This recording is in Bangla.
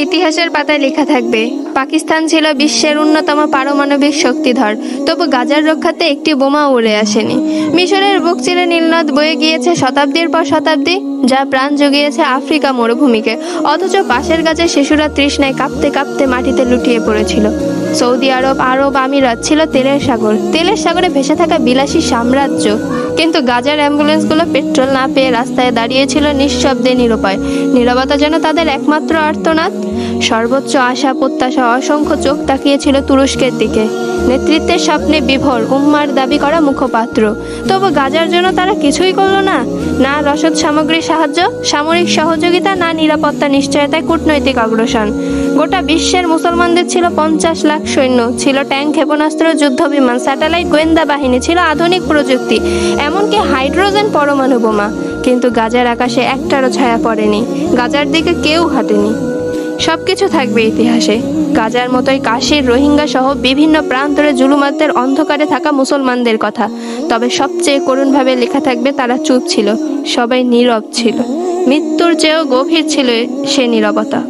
ইতিহাসের পাতায় লেখা থাকবে, পাকিস্তান ছিল বিশ্বের অন্যতম পারমাণবিক শক্তিধর, তবু গাজার রক্ষাতে একটি বোমা উড়ে আসেনি। মিশরের বুক চিরে নীলনদ বয়ে গিয়েছে শতাব্দীর পর শতাব্দী, যা প্রাণ জুগিয়েছে আফ্রিকা মরুভূমিকে, অথচ পাশের গাছের শিশুরা তৃষ্ণায় কাঁপতে কাঁপতে মাটিতে লুটিয়ে পড়েছিল। সৌদি আরব, আরব আমিরাত ছিল তেলের সাগর, তেলের সাগরে ভেসে থাকা বিলাসী সাম্রাজ্য। কিন্তু গাজার অ্যাম্বুলেন্সগুলো পেট্রোল না পেয়ে রাস্তায় দাঁড়িয়েছিল নিঃশব্দে, নিরুপায়। নীরবতা যেন তাদের একমাত্র আর্তনাদ। সর্বোচ্চ আশা প্রত্যাশা, অসংখ্য চোখ তাকিয়েছিল তুরস্কের দিকে, নেতৃত্বের স্বপ্নে বিভোর, উম্মার দাবি করা মুখপাত্র। তবু গাজার জন্য তারা কিছুই করল না। না রসদ সামগ্রীর সাহায্য, সামরিক সহযোগিতা, না নিরাপত্তা নিশ্চয়তায় কূটনৈতিক অগ্রসর। গোটা বিশ্বের মুসলমানদের ছিল 50 লাখ সৈন্য, ছিল ট্যাঙ্ক, ক্ষেপণাস্ত্র, যুদ্ধবিমান, স্যাটেলাইট, গোয়েন্দা বাহিনী, ছিল আধুনিক প্রযুক্তি, এমনকি হাইড্রোজেন পরমাণু বোমা। কিন্তু গাজার আকাশে একটারও ছায়া পড়েনি, গাজার দিকে কেউ হাঁটেনি। সবকিছু থাকবে ইতিহাসে, গাজার মতোই কাশীর, রোহিঙ্গা সহ বিভিন্ন প্রান্তরে জুলুমাতের অন্ধকারে থাকা মুসলমানদের কথা। তবে সবচেয়ে করুণভাবে লেখা থাকবে, তারা চুপ ছিল, সবাই নীরব ছিল। মৃত্যুর চেয়েও গভীর ছিল সে নীরবতা।